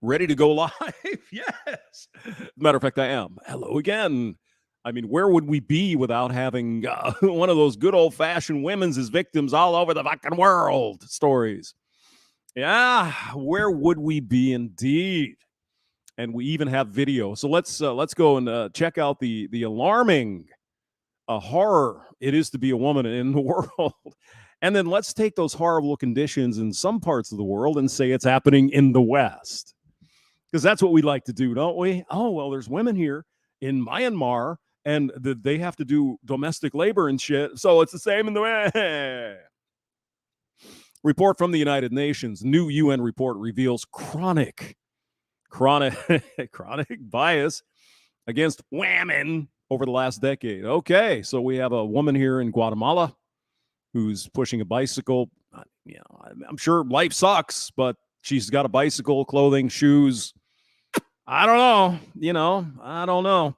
Ready to go live? Yes. Matter of fact, I am. Hello again. I mean, where would we be without having one of those good old-fashioned women's as victims all over the fucking world stories? Yeah, where would we be indeed? And we even have video. So let's go and check out the alarming horror it is to be a woman in the world. And then let's take those horrible conditions in some parts of the world and say it's happening in the West. Because that's what we like to do, don't we? Oh, well, there's women here in Myanmar, and they have to do domestic labor and shit, so it's the same in the way. Report from the United Nations. New UN report reveals chronic bias against women over the last decade. Okay, so we have a woman here in Guatemala who's pushing a bicycle. You know, I'm sure life sucks, but she's got a bicycle, clothing, shoes. I don't know. I don't know.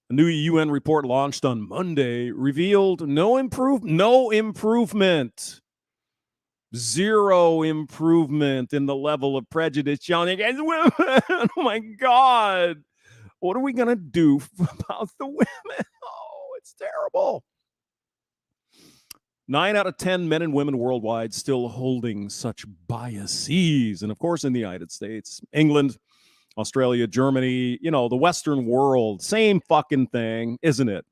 A new UN report launched on Monday revealed no improvement. Zero improvement in the level of prejudice shown against women. Oh my God. What are we going to do about the women? Oh, it's terrible. 9 out of 10 men and women worldwide still holding such biases. And of course, in the United States, England, Australia, Germany, the Western world, same fucking thing, isn't it?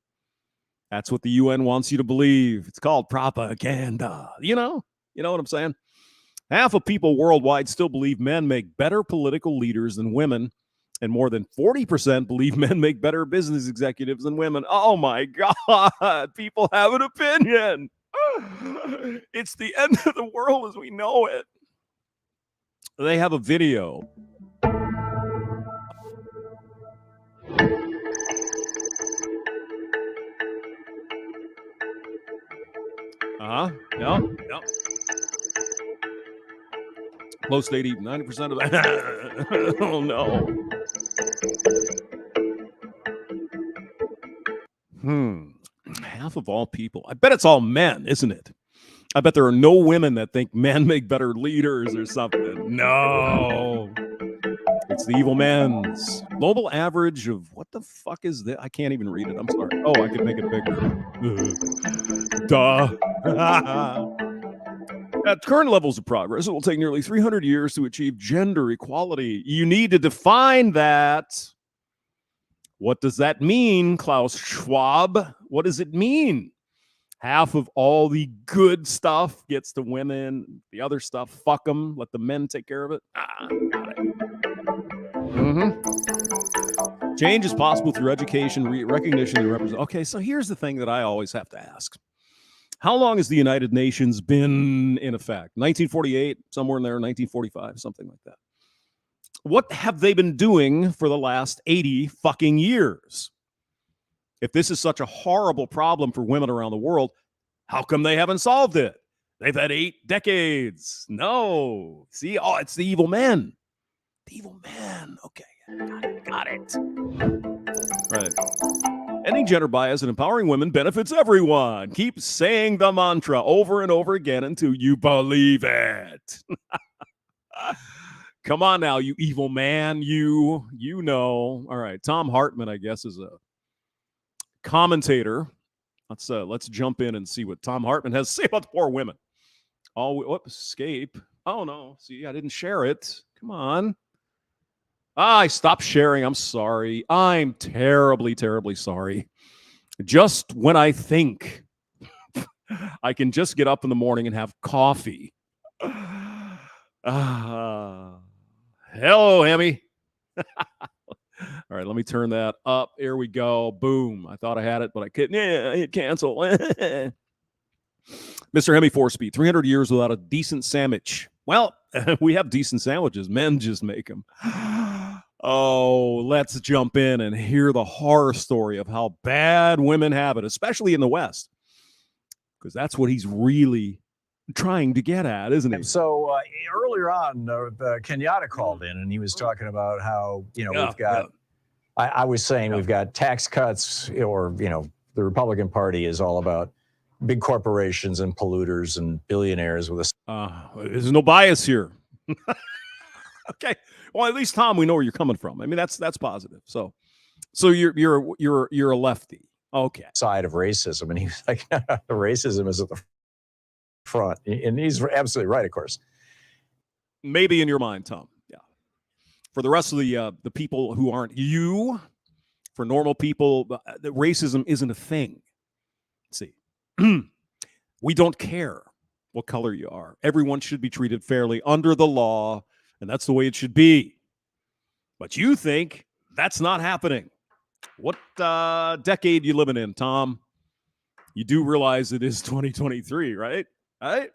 That's what the UN wants you to believe. It's called propaganda. You know what I'm saying? Half of people worldwide still believe men make better political leaders than women, and more than 40% believe men make better business executives than women. Oh my God, people have an opinion. It's the end of the world as we know it. They have a video. Yeah. Close to 90% of that. Oh, no. Half of all people. I bet it's all men, isn't it? I bet there are no women that think men make better leaders or something. No. It's the evil men's. Global average of what the fuck is this? I can't even read it. I'm sorry. Oh, I could make it bigger. Duh. At current levels of progress, it will take nearly 300 years to achieve gender equality. You need to define that. What does that mean, Klaus Schwab? What does it mean? Half of all the good stuff gets to women. The other stuff, fuck them. Let the men take care of it. Got it. Change is possible through education, recognition, and representation. Okay, so here's the thing that I always have to ask. How long has the United Nations been in effect? 1948, somewhere in there, 1945, something like that. What have they been doing for the last 80 fucking years? If this is such a horrible problem for women around the world, how come they haven't solved it? They've had 8 decades. No. See, it's the evil men. The evil men. Okay, got it. Right. Ending gender bias and empowering women benefits everyone. Keep saying the mantra over and over again until you believe it. Come on now, you evil man. You know. All right, Thom Hartmann, I guess, is a commentator. Let's jump in and see what Thom Hartmann has to say about the poor women. Escape. Oh no, see, I didn't share it. Come on. I stopped sharing. I'm sorry. I'm terribly, terribly sorry. Just when I think I can just get up in the morning and have coffee. Hello, Hemi. All right, let me turn that up. Here we go. Boom. I thought I had it, but I couldn't. I hit cancel. Mr. Hemi 4-speed, 300 years without a decent sandwich. Well, we have decent sandwiches. Men just make them. Oh, let's jump in and hear the horror story of how bad women have it, especially in the West. Because that's what he's really trying to get at, isn't he? So earlier on, Kenyatta called in and he was talking about how, we've got, I was saying we've got tax cuts, or, the Republican Party is all about big corporations and polluters and billionaires with a... There's no bias here. Okay. Well, at least Tom, we know where you're coming from. I mean, that's positive. So you're a lefty. Okay. Side of racism, and he was like, racism is at the front, and he's absolutely right, of course. Maybe in your mind, Tom. Yeah. For the rest of the people who aren't you, for normal people, racism isn't a thing. See, we don't care what color you are. Everyone should be treated fairly under the law, and that's the way it should be. But you think that's not happening. What decade you living in, Tom? You do realize it is 2023, right? Right?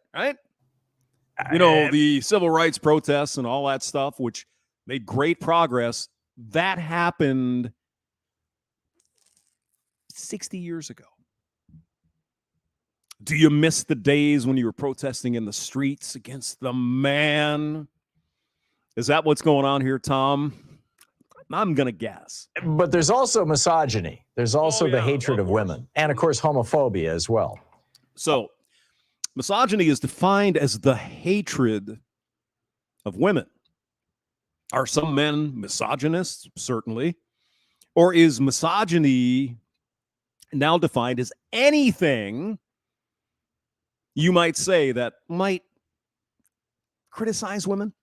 You know, the civil rights protests and all that stuff, which made great progress, that happened 60 years ago. Do you miss the days when you were protesting in the streets against the man? Is that what's going on here, Tom? I'm going to guess. But there's also misogyny. There's also the hatred of women. And, of course, homophobia as well. So misogyny is defined as the hatred of women. Are some men misogynists? Certainly. Or is misogyny now defined as anything you might say that might criticize women?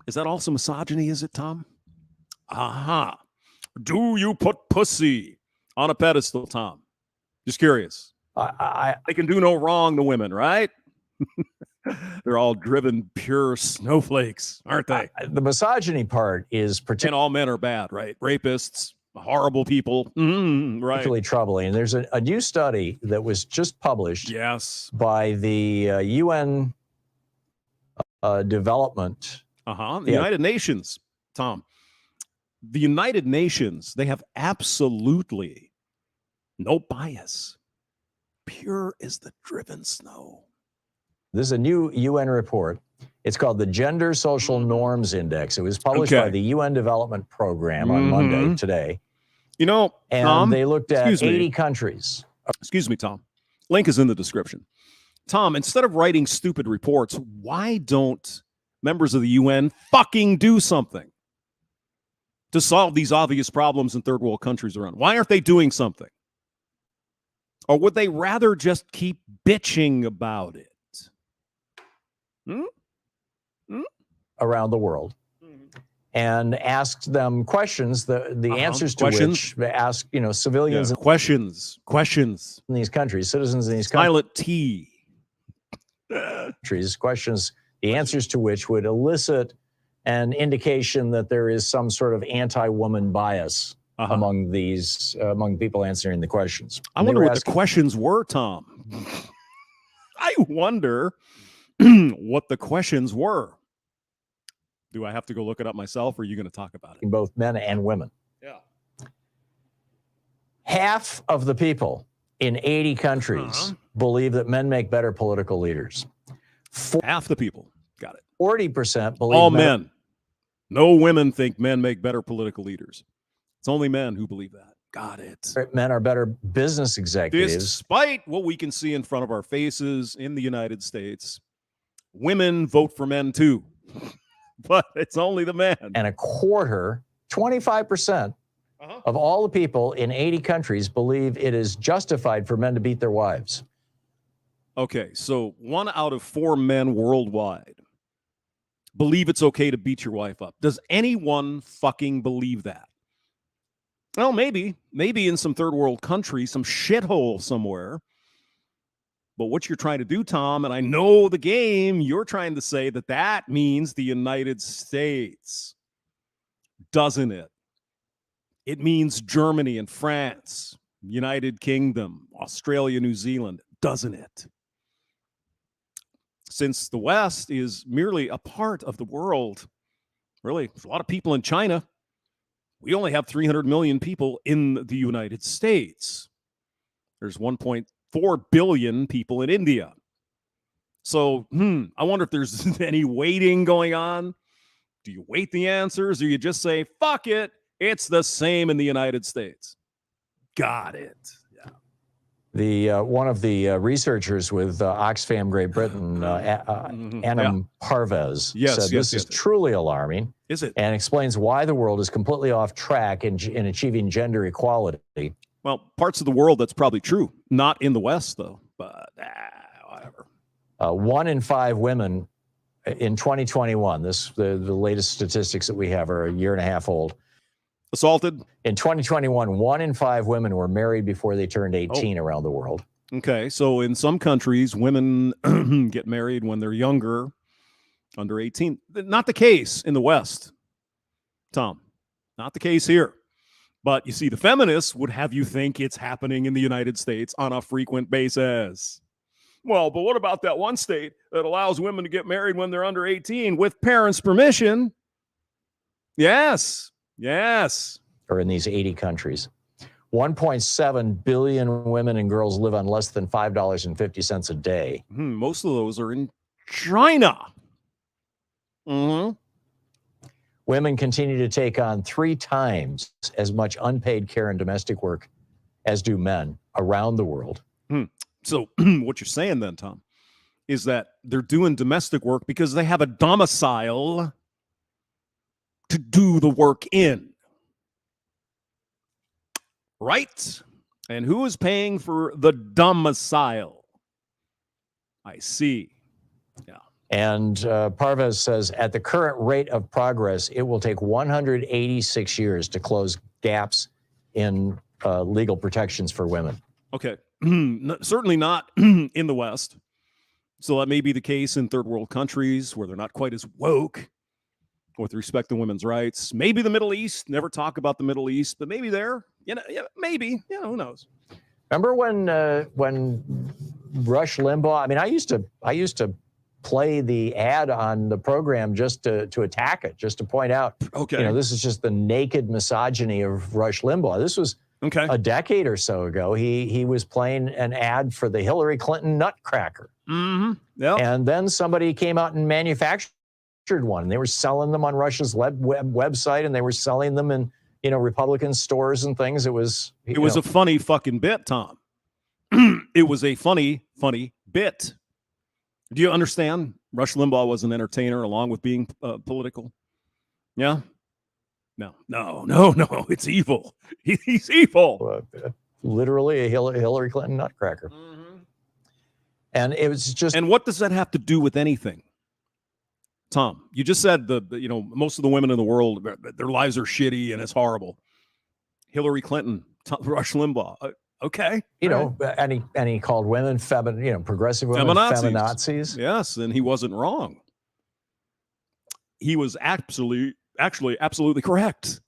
Is that also misogyny, is it, Tom? Aha. Do you put pussy on a pedestal, Tom? Just curious. They can do no wrong to women, right? They're all driven pure snowflakes, aren't they? The misogyny part is and all men are bad, right? Rapists, horrible people. Right. Particularly troubling. And there's a new study that was just published by the UN Development. The United Nations, Tom. The United Nations, they have absolutely no bias. Pure as the driven snow. This is a new UN report. It's called the Gender Social Norms Index. It was published by the UN Development Program on Monday, today. You know, and Tom, they looked at 80 countries. Excuse me, Tom. Link is in the description. Tom, instead of writing stupid reports, why don't members of the UN fucking do something to solve these obvious problems in third world countries around? Why aren't they doing something? Or would they rather just keep bitching about it? Around the world, and asked them questions, the answers to which ask, civilians questions in these countries, citizens in these countries. Silent T. Questions, the answers to which would elicit an indication that there is some sort of anti-woman bias among people answering the questions. I wonder what the questions were, Tom. I wonder what the questions were. Do I have to go look it up myself, or are you going to talk about it? Both men and women. Yeah. Half of the people in 80 countries believe that men make better political leaders. Half the people. Got it. 40% believe all men. No women think men make better political leaders. It's only men who believe that. Got it. Men are better business executives. Despite what we can see in front of our faces in the United States, women vote for men too. But it's only the men. And a quarter, 25% of all the people in 80 countries believe it is justified for men to beat their wives. Okay, so 1 out of 4 men worldwide believe it's okay to beat your wife up. Does anyone fucking believe that? Well, maybe in some third world country, some shithole somewhere. But what you're trying to do, Tom, and I know the game, you're trying to say that means the United States, doesn't it? It means Germany and France, United Kingdom, Australia, New Zealand, doesn't it? Since the West is merely a part of the world, really, there's a lot of people in China. We only have 300 million people in the United States. There's 1.4 billion people in India. So, I wonder if there's any weighting going on. Do you weight the answers, or you just say, fuck it, it's the same in the United States? Got it. Yeah. One of the researchers with Oxfam Great Britain, Anam Parvez, said this is truly alarming. Is it? And explains why the world is completely off track in achieving gender equality. Well, parts of the world that's probably true. Not in the West, though. But whatever. 1 in 5 women in 2021, the latest statistics that we have are a year and a half old. Assaulted? In 2021, 1 in 5 women were married before they turned 18 around the world. Okay, so in some countries, women get married when they're younger, under 18. Not the case in the West, Tom. Not the case here. But you see, the feminists would have you think it's happening in the United States on a frequent basis. Well, but what about that one state that allows women to get married when they're under 18 with parents' permission? Yes. Or in these 80 countries. 1.7 billion women and girls live on less than $5.50 a day. Most of those are in China. Women continue to take on 3 times as much unpaid care and domestic work as do men around the world. So what you're saying then, Tom, is that they're doing domestic work because they have a domicile to do the work in. Right? And who is paying for the domicile? I see. Yeah. And Parvez says, at the current rate of progress, it will take 186 years to close gaps in legal protections for women. Okay. Certainly not in the West. So that may be the case in third world countries where they're not quite as woke with respect to women's rights. Maybe the Middle East. Never talk about the Middle East, but maybe there. Maybe. Who knows? Remember when Rush Limbaugh? I mean, I used to play the ad on the program just to attack it, just to point out, this is just the naked misogyny of Rush Limbaugh. This was a decade or so ago. He was playing an ad for the Hillary Clinton Nutcracker. Yep. And then somebody came out and manufactured one. They were selling them on Rush's website, and they were selling them in Republican stores and things. It was a funny fucking bit, Tom. It was a funny bit. Do you understand? Rush Limbaugh was an entertainer along with being political. Yeah. No. It's evil. He's evil. Literally a Hillary Clinton Nutcracker. And it was just. And what does that have to do with anything? Tom, you just said most of the women in the world, their lives are shitty and it's horrible. Hillary Clinton, Rush Limbaugh. Okay. And he called women progressive women feminazis. Yes, and he wasn't wrong. He was actually absolutely correct.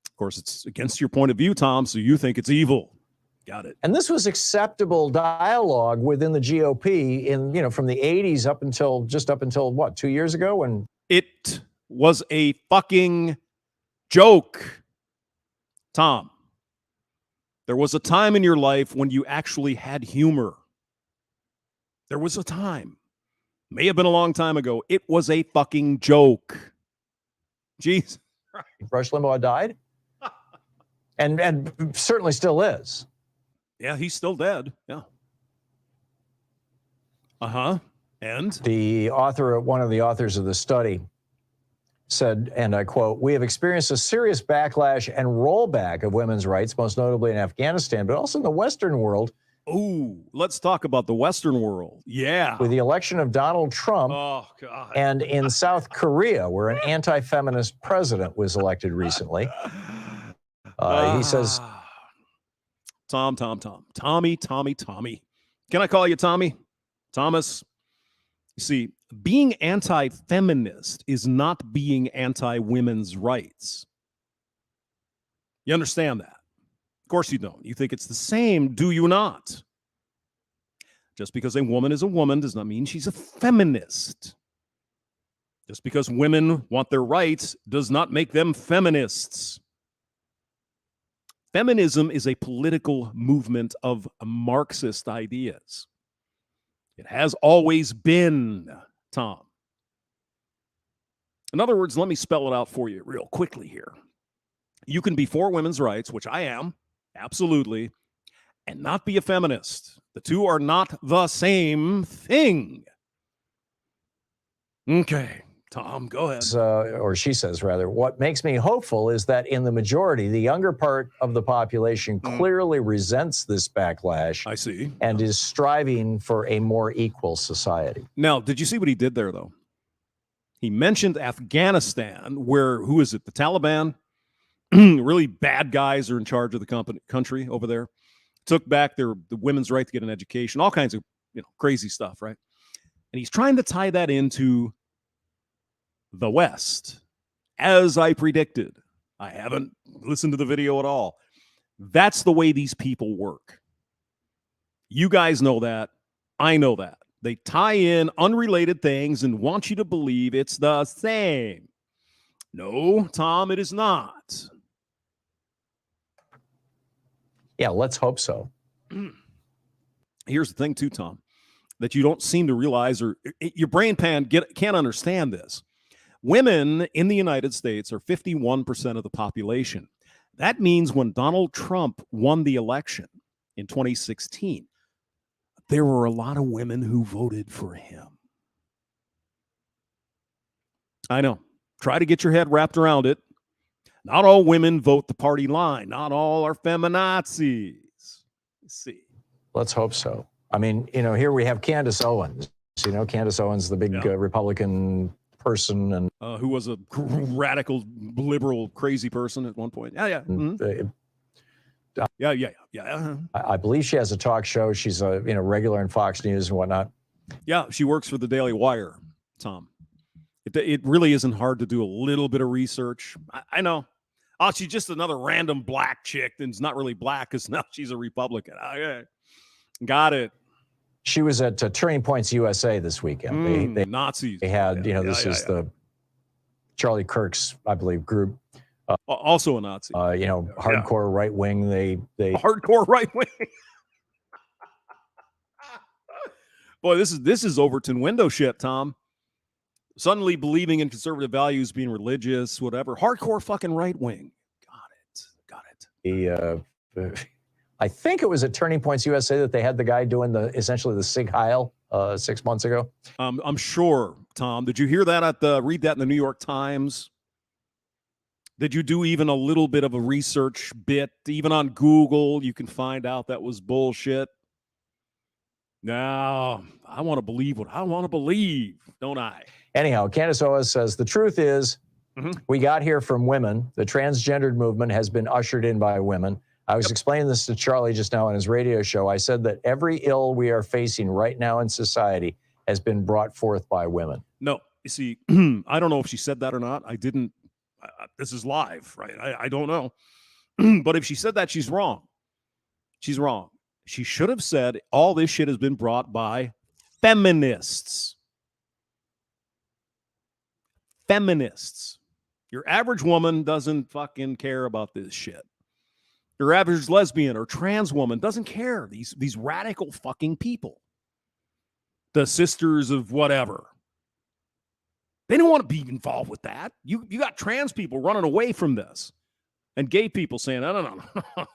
Of course, it's against your point of view, Tom, so you think it's evil. Got it. And this was acceptable dialogue within the GOP from the 80s up until what, 2 years ago? When it was a fucking joke, Tom. There was a time in your life when you actually had humor. There was a time. May have been a long time ago. It was a fucking joke. Jeez. Rush Limbaugh died? and certainly still is. Yeah, he's still dead. Yeah. And? One of the authors of the study said, and I quote, "We have experienced a serious backlash and rollback of women's rights, most notably in Afghanistan, but also in the Western world." Oh, let's talk about the Western world. Yeah. With the election of Donald Trump. Oh, God. And in South Korea, where an anti-feminist president was elected recently. He says, Tommy. Can I call you Tommy? Thomas? You see, being anti-feminist is not being anti-women's rights. You understand that? Of course you don't. You think it's the same, do you not? Just because a woman is a woman does not mean she's a feminist. Just because women want their rights does not make them feminists. Feminism is a political movement of Marxist ideas. It has always been, Tom. In other words, let me spell it out for you real quickly here. You can be for women's rights, which I am, absolutely, and not be a feminist. The two are not the same thing. Okay, Tom, go ahead. Or she says, rather, what makes me hopeful is that in the majority, the younger part of the population clearly resents this backlash. I see. And is striving for a more equal society. Now, did you see what he did there, though? He mentioned Afghanistan, where, who is it, the Taliban? Really bad guys are in charge of the country over there. Took back the women's right to get an education, all kinds of crazy stuff, right? And he's trying to tie that into the West, as I predicted. I haven't listened to the video at all. That's the way these people work. You guys know that. I know that. They tie in unrelated things and want you to believe it's the same. No, Tom, it is not. Yeah, let's hope so. Here's the thing, too, Tom, that you don't seem to realize, or your brain can't understand this. Women in the United States are 51% of the population. That means when Donald Trump won the election in 2016, there were a lot of women who voted for him. I know. Try to get your head wrapped around it. Not all women vote the party line. Not all are feminazis. Let's see. Let's hope so. I mean, here we have Candace Owens. Candace Owens, the big Republican person, and who was a radical, liberal, crazy person at one point. Yeah. Mm-hmm. Yeah. I believe she has a talk show. She's a regular in Fox News and whatnot. Yeah, she works for the Daily Wire, Tom. It really isn't hard to do a little bit of research. I know. Oh, she's just another random black chick that's not really black because now she's a Republican. Okay. Got it. She was at Turning Points USA this weekend. They Nazis. They had, this is the Charlie Kirk's, I believe, group. Also a Nazi. Hardcore right wing. They hardcore right wing. Boy, this is Overton window shit, Tom. Suddenly believing in conservative values, being religious, whatever. Hardcore fucking right wing. Got it. I think it was at Turning Points USA that they had the guy doing essentially the Sig Heil 6 months ago. I'm sure, Tom. Did you hear that read that in the New York Times? Did you do even a little bit of a research bit? Even on Google, you can find out that was bullshit. Now, I want to believe what I want to believe, don't I? Anyhow, Candace Owens says, the truth is, we got here from women. The transgendered movement has been ushered in by women. I was explaining this to Charlie just now on his radio show. I said that every ill we are facing right now in society has been brought forth by women. No, you see, I don't know if she said that or not. I didn't. This is live, right? I don't know. But if she said that, she's wrong. She's wrong. She should have said all this shit has been brought by feminists. Feminists. Your average woman doesn't fucking care about this shit. Your average lesbian or trans woman doesn't care. These radical fucking people. The sisters of whatever. They don't want to be involved with that. You got trans people running away from this. And gay people saying, no.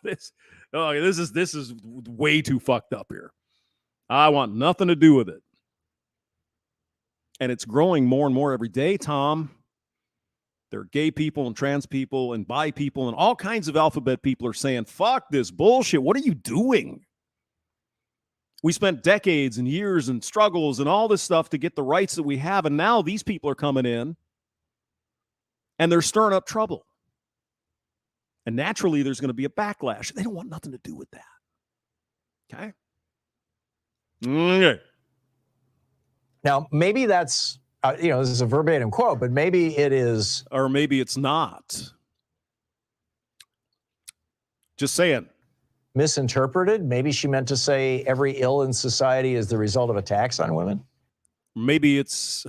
This is way too fucked up here. I want nothing to do with it. And it's growing more and more every day, Tom. There are gay people and trans people and bi people and all kinds of alphabet people are saying, fuck this bullshit. What are you doing? We spent decades and years and struggles and all this stuff to get the rights that we have. And now these people are coming in and they're stirring up trouble. And naturally, there's going to be a backlash. They don't want nothing to do with that. Okay? Okay. Now, maybe that's, this is a verbatim quote, but maybe it is. Or maybe it's not. Just saying. Misinterpreted. Maybe she meant to say every ill in society is the result of attacks on women. Maybe it's.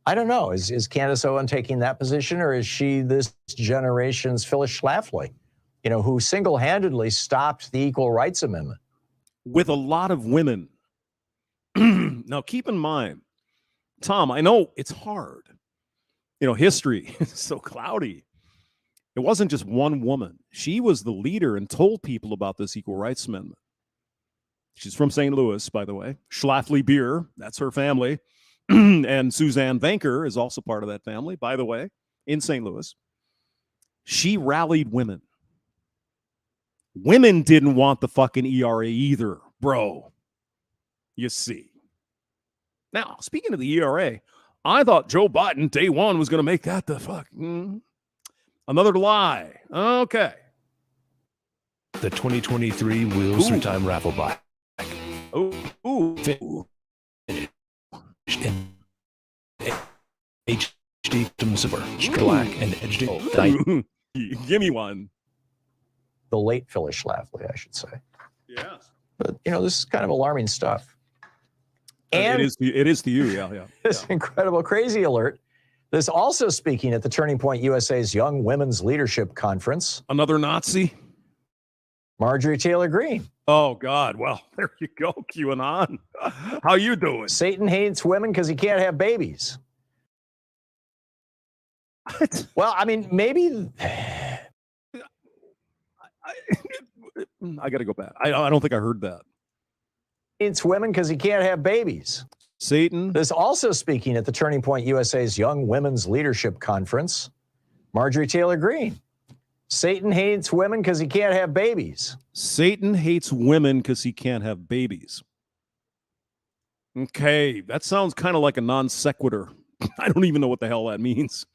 I don't know. Is Candace Owens taking that position, or is she this generation's Phyllis Schlafly, who single-handedly stopped the Equal Rights Amendment? With a lot of women. Now, keep in mind, Tom, I know it's hard. History is so cloudy. It wasn't just one woman. She was the leader and told people about this equal rights amendment. She's from St. Louis, by the way. Schlafly Beer, that's her family. And Suzanne Vanker is also part of that family, by the way, in St. Louis. She rallied women. Women didn't want the fucking ERA either, bro. You see. Now, speaking of the ERA, I thought Joe Biden, day one, was going to make that the fuck. Another lie. Okay. The 2023 Wheels Through Time raffle bike. Ooh. In HD silver, black, and HD. Give me one. The late Phyllis Schlafly, I should say. Yes. But, this is kind of alarming stuff. And it is to you, yeah. This incredible crazy alert. This also speaking at the Turning Point USA's Young Women's Leadership Conference. Another Nazi? Marjorie Taylor Greene. Oh, God. Well, there you go, QAnon. How you doing? Satan hates women because he can't have babies. What? Well, I mean, maybe... I got to go back. I don't think I heard that. It's women because he can't have babies. Satan. This also speaking at the Turning Point USA's Young Women's Leadership Conference. Marjorie Taylor Greene. Satan hates women because he can't have babies. Satan hates women because he can't have babies. Okay, that sounds kind of like a non sequitur. I don't even know what the hell that means.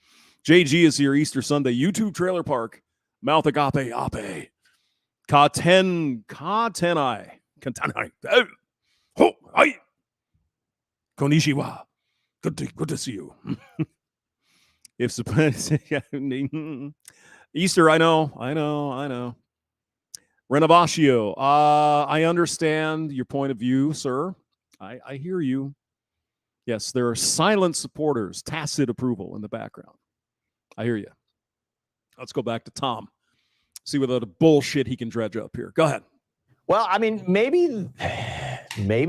JG is here Easter Sunday. YouTube Trailer Park. Mouth agape ape. Katenai. Ho, hi. Konnichiwa. Good to see you. If Easter, I know. Renovaccio, I understand your point of view, sir. I hear you. Yes, there are silent supporters, tacit approval in the background. I hear you. Let's go back to Tom. See what other bullshit he can dredge up here. Go ahead. Well, I mean, maybe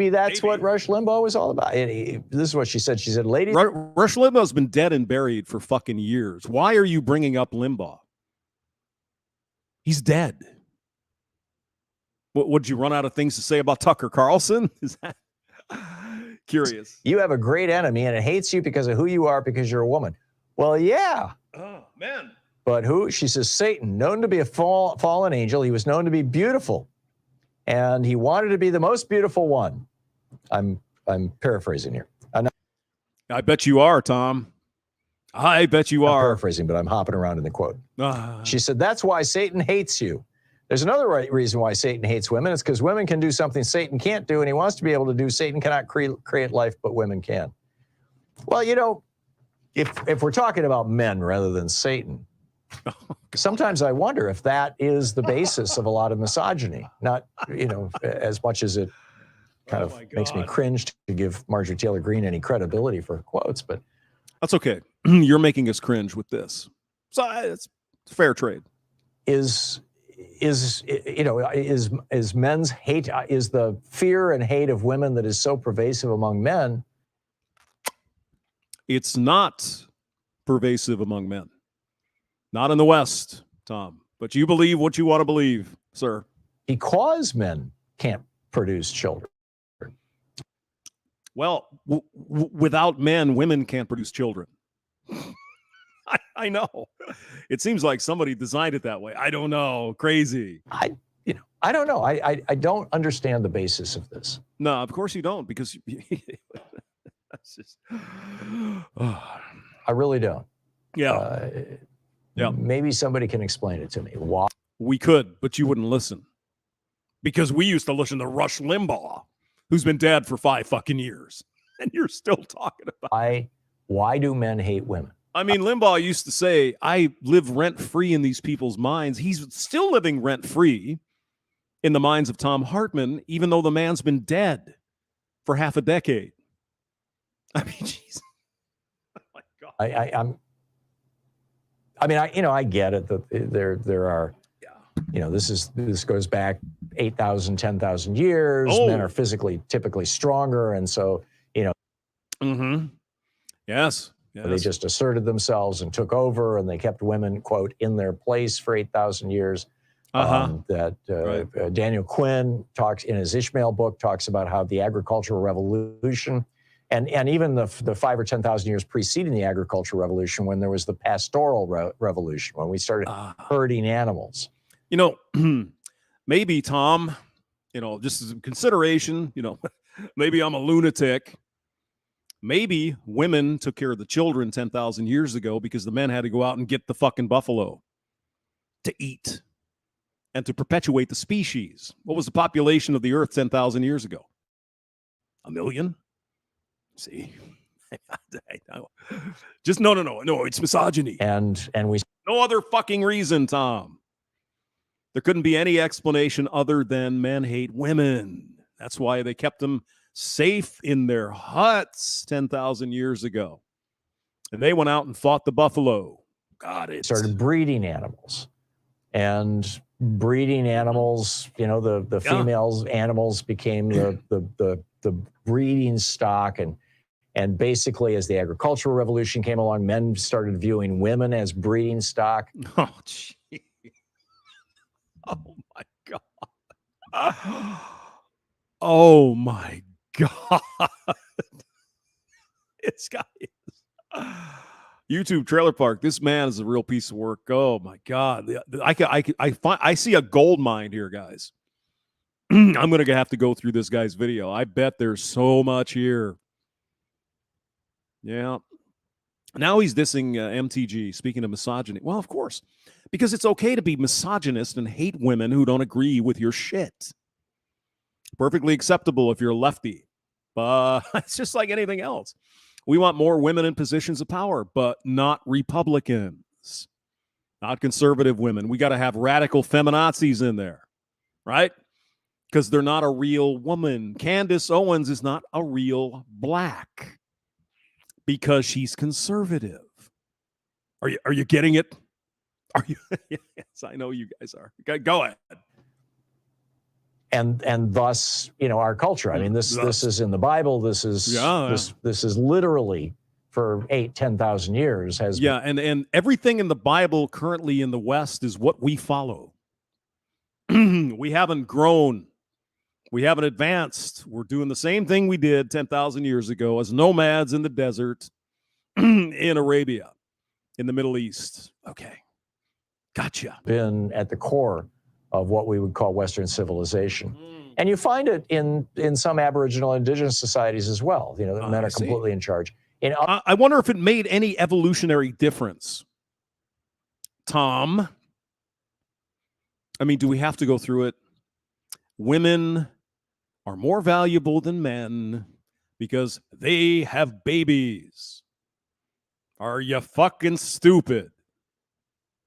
that's what Rush Limbaugh was all about. This is what she said. She said, ladies. Rush Limbaugh's been dead and buried for fucking years. Why are you bringing up Limbaugh? He's dead. Would you run out of things to say about Tucker Carlson? Is that curious? You have a great enemy and it hates you because of who you are, because you're a woman. Well, yeah. Oh, man. But who? She says, Satan, known to be a fallen angel. He was known to be beautiful. And he wanted to be the most beautiful one. I'm paraphrasing here. I bet you are, Tom. I bet you are. I'm paraphrasing, but I'm hopping around in the quote. She said, that's why Satan hates you. There's another reason why Satan hates women. It's because women can do something Satan can't do, and he wants to be able to do. Satan cannot create life, but women can. Well, if we're talking about men rather than Satan, sometimes I wonder if that is the basis of a lot of misogyny. Not, as much as it kind of makes me cringe to give Marjorie Taylor Greene any credibility for her quotes, but that's okay. You're making us cringe with this, so it's fair trade. Is men's hate, is the fear and hate of women that is so pervasive among men? It's not pervasive among men. Not in the West, Tom. But you believe what you want to believe, sir. Because men can't produce children. Well, without men, women can't produce children. I know. It seems like somebody designed it that way. I don't know. Crazy. I don't know. I don't understand the basis of this. No, of course you don't, because that's just. I really don't. Yeah. Yeah. Maybe somebody can explain it to me. Why? We could, but you wouldn't listen. Because we used to listen to Rush Limbaugh, who's been dead for 5 fucking years. And you're still talking about why do men hate women? I mean, Limbaugh used to say, I live rent-free in these people's minds. He's still living rent-free in the minds of Thom Hartmann, even though the man's been dead for half a decade. I mean, jeez. Oh my God. I get it that there are, this goes back 8,000, 10,000 years. Oh. Men are physically typically stronger. And so, Mm-hmm. Yes. Yes. They just asserted themselves and took over, and they kept women, quote, in their place for 8,000 years. Daniel Quinn talks in his Ishmael book, talks about how the agricultural revolution and even the 5 or 10,000 years preceding the agricultural revolution, when there was the pastoral revolution, when we started herding animals. Maybe, Tom, just as a consideration, maybe I'm a lunatic. Maybe women took care of the children 10,000 years ago because the men had to go out and get the fucking buffalo to eat and to perpetuate the species. What was the population of the earth 10,000 years ago? 1 million? See? Just no, it's misogyny. And we... No other fucking reason, Tom. There couldn't be any explanation other than men hate women. That's why they kept them safe in their huts 10,000 years ago. And they went out and fought the buffalo. Got it. Started breeding animals. And breeding animals, the females animals became the breeding stock. And basically, as the agricultural revolution came along, men started viewing women as breeding stock. Oh, gee. Oh, my God. Oh, my God. This guy is... YouTube Trailer Park. This man is a real piece of work. Oh, my God. I see a gold mine here, guys. I'm going to have to go through this guy's video. I bet there's so much here. Yeah. Now he's dissing MTG, speaking of misogyny. Well, of course, because it's okay to be misogynist and hate women who don't agree with your shit. Perfectly acceptable if you're a lefty. But it's just like anything else. We want more women in positions of power, but not Republicans. Not conservative women. We got to have radical feminazis in there, right? Because they're not a real woman. Candace Owens is not a real black because she's conservative. Are you getting it? Are you? Yes, I know you guys are. Okay, go ahead. And thus, our culture. I mean, this is in the Bible. This is this is literally for 10,000 years has been. And everything in the Bible currently in the West is what we follow. We haven't grown. We haven't advanced. We're doing the same thing we did 10,000 years ago as nomads in the desert in Arabia, in the Middle East. Okay. Gotcha. Been at the core of what we would call Western civilization. And you find it in some Aboriginal indigenous societies as well, that men are completely in charge. I wonder if it made any evolutionary difference. Tom, I mean, do we have to go through it? Women are more valuable than men because they have babies. Are you fucking stupid?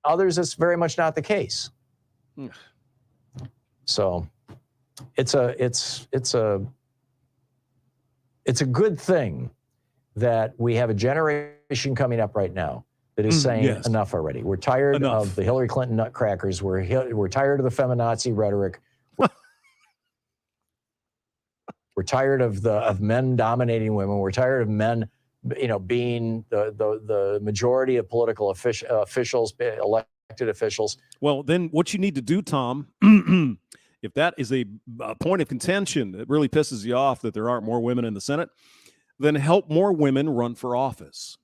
Others, it's very much not the case. So it's a good thing that we have a generation coming up right now that is saying enough already. We're tired of the Hillary Clinton nutcrackers. We're tired of the feminazi rhetoric. We're tired of men dominating women. We're tired of men, being the majority of political officials, elected officials. Well, then what you need to do, Tom, if that is a point of contention that really pisses you off that there aren't more women in the Senate, then help more women run for office.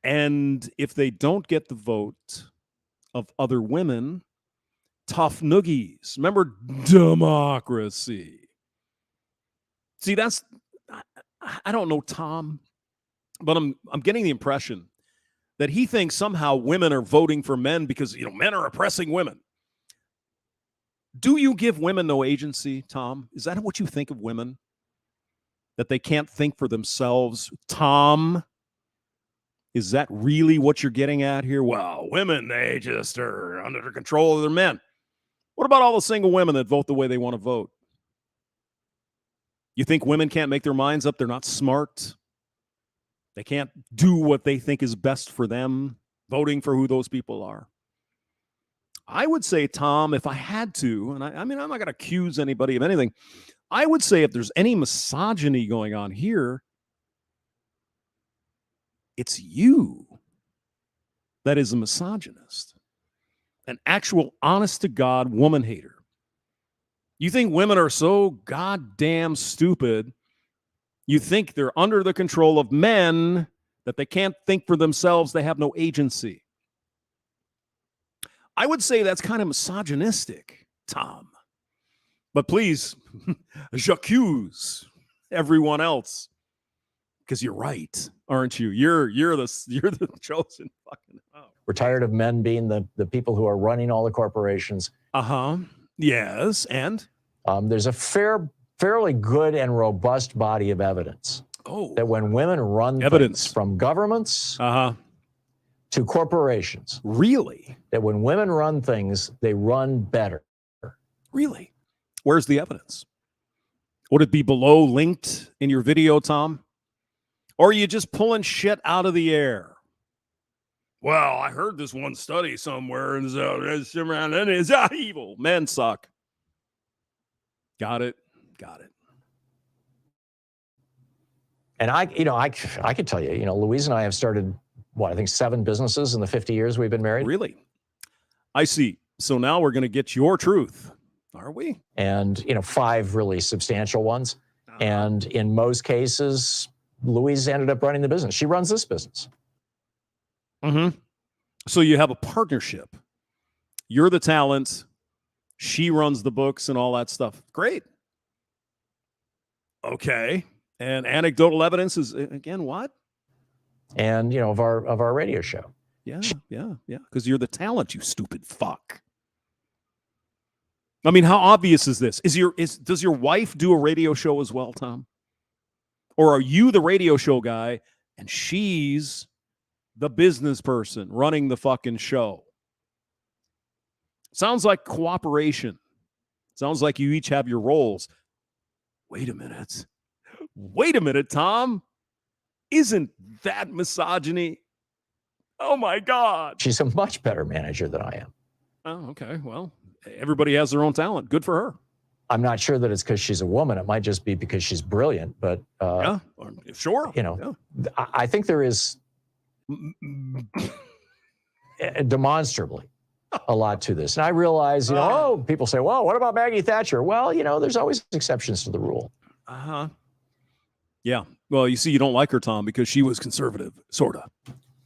And if they don't get the vote of other women, tough noogies. Remember, democracy. See, that's, I don't know Tom, but I'm getting the impression that he thinks somehow women are voting for men because, men are oppressing women. Do you give women no agency, Tom? Is that what you think of women? That they can't think for themselves? Tom, is that really what you're getting at here? Well, women, they just are under the control of their men. What about all the single women that vote the way they want to vote? You think women can't make their minds up? They're not smart. They can't do what they think is best for them, voting for who those people are. I would say, Tom, if I had to, and I mean, I'm not going to accuse anybody of anything. I would say if there's any misogyny going on here, It's you that is a misogynist, an actual honest-to-God woman hater. You think women are so goddamn stupid, you think they're under the control of men, that they can't think for themselves, they have no agency. I would say that's kind of misogynistic, Thom. But please, j'accuse everyone else, because you're right, aren't you? You're the chosen fucking. Oh. We're tired of men being the people who are running all the corporations. Yes, and there's a fairly good and robust body of evidence that when women run things from governments to corporations, really, that when women run things, they run better. Really? Where's the evidence? Would it be below linked in your video, Thom? Or are you just pulling shit out of the air? Well, I heard this one study somewhere, and it's evil. Men suck. Got it. And I could tell you, Louise and I have started, I think 7 businesses in the 50 years we've been married. Really? I see. So now we're going to get your truth. Are we? And, 5 really substantial ones. And in most cases, Louise ended up running the business. She runs this business. So you have a partnership. You're the talent. She runs the books and all that stuff. Great. Okay. And anecdotal evidence is, again, what? And, of our radio show. Yeah. Because you're the talent, you stupid fuck. I mean, how obvious is this? Does your wife do a radio show as well, Thom? Or are you the radio show guy and she's the business person running the fucking show? Sounds like cooperation. Sounds like you each have your roles. Wait a minute, Thom. Isn't that misogyny? Oh, my God. She's a much better manager than I am. Oh, okay. Well, everybody has their own talent. Good for her. I'm not sure that it's because she's a woman. It might just be because she's brilliant. But sure. I think there is demonstrably a lot to this. And I realize, people say, well, what about Maggie Thatcher? Well, there's always exceptions to the rule. Yeah. Well, you see, you don't like her, Thom, because she was conservative, sort of.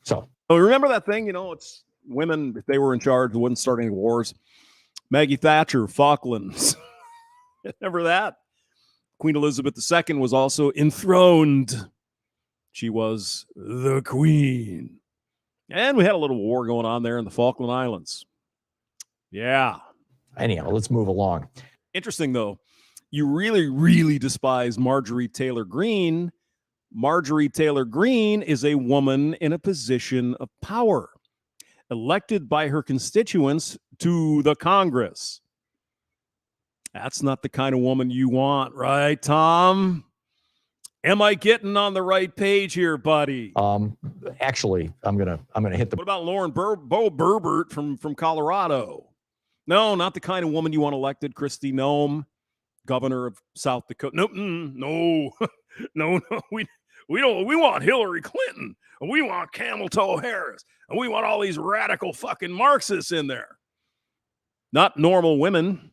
So remember that thing, it's women, if they were in charge, they wouldn't start any wars. Maggie Thatcher, Falklands. Remember that? Queen Elizabeth II was also enthroned. She was the queen. And we had a little war going on there in the Falkland Islands. Yeah. Anyhow, let's move along. Interesting, though. You really, really despise Marjorie Taylor Greene. Marjorie Taylor Greene is a woman in a position of power, elected by her constituents to the Congress. That's not the kind of woman you want, right, Thom? Am I getting on the right page here, buddy? Actually, I'm gonna hit the. What about Lauren Bo Burbert from Colorado? No, not the kind of woman you want elected. Kristi Noem, governor of South Dakota. No. We don't. We want Hillary Clinton. And we want Camel Toe Harris. And we want all these radical fucking Marxists in there. Not normal women.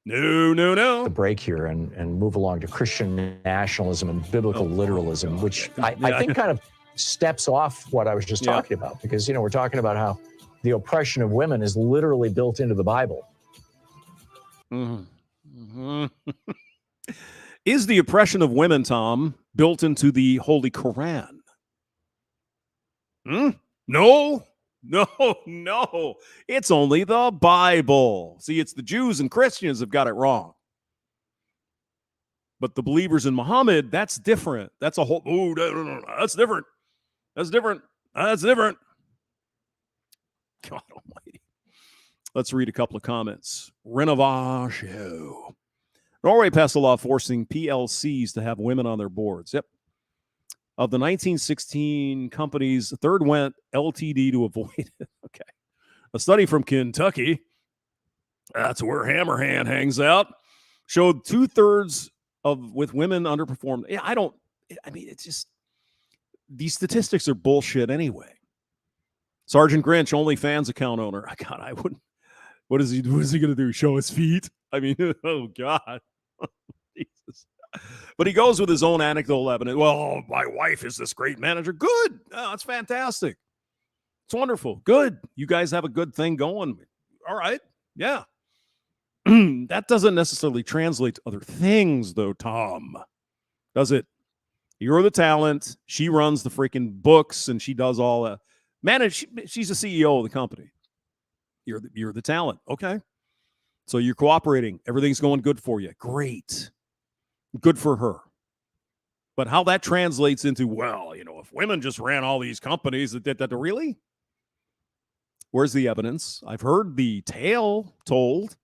No. The break here and move along to Christian nationalism and biblical literalism, which I think kind of steps off what I was just talking about, because, we're talking about how the oppression of women is literally built into the Bible. Is the oppression of women, Thom, built into the Holy Quran? No. It's only the Bible. See, it's the Jews and Christians have got it wrong. But the believers in Muhammad, that's different. That's a whole, no. That's different. God almighty. Let's read a couple of comments. Renovation. Norway passed a law forcing PLCs to have women on their boards. Yep. Of the 1916 companies, a third went LTD to avoid it. Okay. A study from Kentucky, that's where Hammerhand hangs out, showed 2/3 with women underperformed. Yeah, it's just, these statistics are bullshit anyway. Sergeant Grinch, OnlyFans account owner. God, I wouldn't. What is he going to do? Show his feet? I mean, oh, God. Jesus. But he goes with his own anecdotal evidence. Well, my wife is this great manager. Good. Oh, that's fantastic. It's wonderful. Good. You guys have a good thing going. All right. Yeah. That doesn't necessarily translate to other things, though, Tom. Does it? You're the talent. She runs the freaking books, and she does all the she's the CEO of the company. You're the talent. Okay. So you're cooperating. Everything's going good for you. Great. Good for her. But how that translates into, well, if women just ran all these companies that really? Where's the evidence? I've heard the tale told.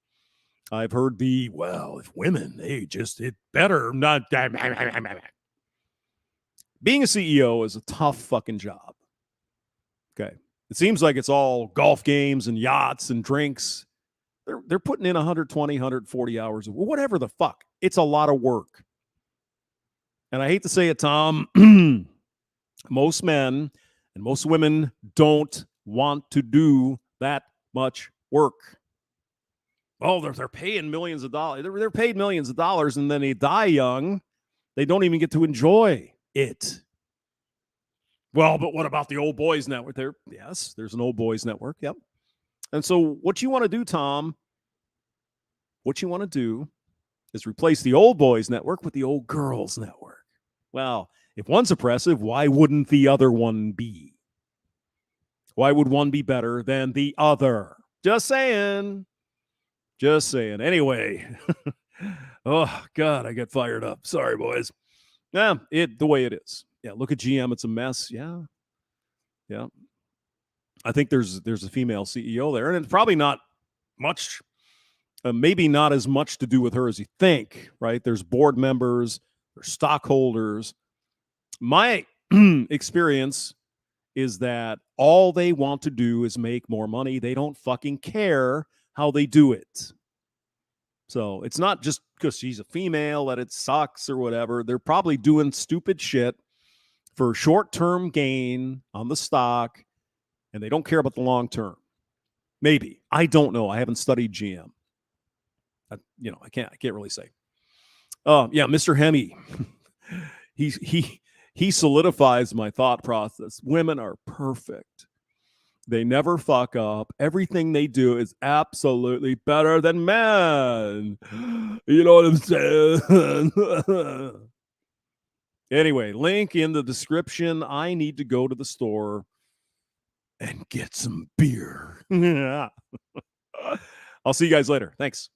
I've heard if women, it better not. Being a CEO is a tough fucking job. Okay. It seems like it's all golf games and yachts and drinks. They're putting in 120, 140 hours, whatever the fuck. It's a lot of work. And I hate to say it, Tom, most men and most women don't want to do that much work. Oh, they're paying millions of dollars. They're paid millions of dollars, and then they die young. They don't even get to enjoy it. Well, but what about the old boys network? Yes, there's an old boys network. Yep. And so what you want to do, Tom, is replace the old boys network with the old girls network. Well, if one's oppressive, why wouldn't the other one be? Why would one be better than the other? Just saying. Anyway. Oh, God, I get fired up. Sorry, boys. Yeah, the way it is. Yeah, look at GM. It's a mess. Yeah. I think there's a female CEO there, and it's probably not much, maybe not as much to do with her as you think, right? There's board members, there's stockholders. My experience is that all they want to do is make more money. They don't fucking care how they do it. So it's not just because she's a female that it sucks or whatever. They're probably doing stupid shit for short-term gain on the stock, and they don't care about the long term. Maybe. I don't know. I haven't studied GM. I can't really say. Yeah, Mr. Hemme. He solidifies my thought process. Women are perfect. They never fuck up. Everything they do is absolutely better than men. You know what I'm saying? Anyway, link in the description. I need to go to the store and get some beer. I'll see you guys later. Thanks.